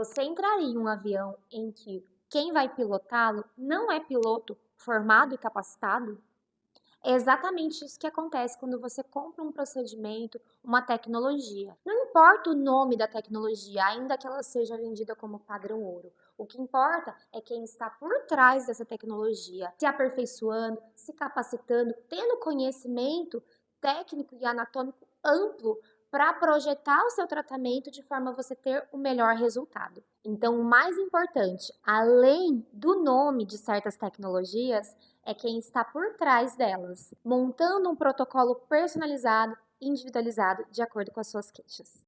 Você entraria em um avião em que quem vai pilotá-lo não é piloto formado e capacitado? É exatamente isso que acontece quando você compra um procedimento, uma tecnologia. Não importa o nome da tecnologia, ainda que ela seja vendida como padrão ouro. O que importa é quem está por trás dessa tecnologia, se aperfeiçoando, se capacitando, tendo conhecimento técnico e anatômico amplo para projetar o seu tratamento de forma a você ter o melhor resultado. Então, o mais importante, além do nome de certas tecnologias, é quem está por trás delas, montando um protocolo personalizado, individualizado, de acordo com as suas queixas.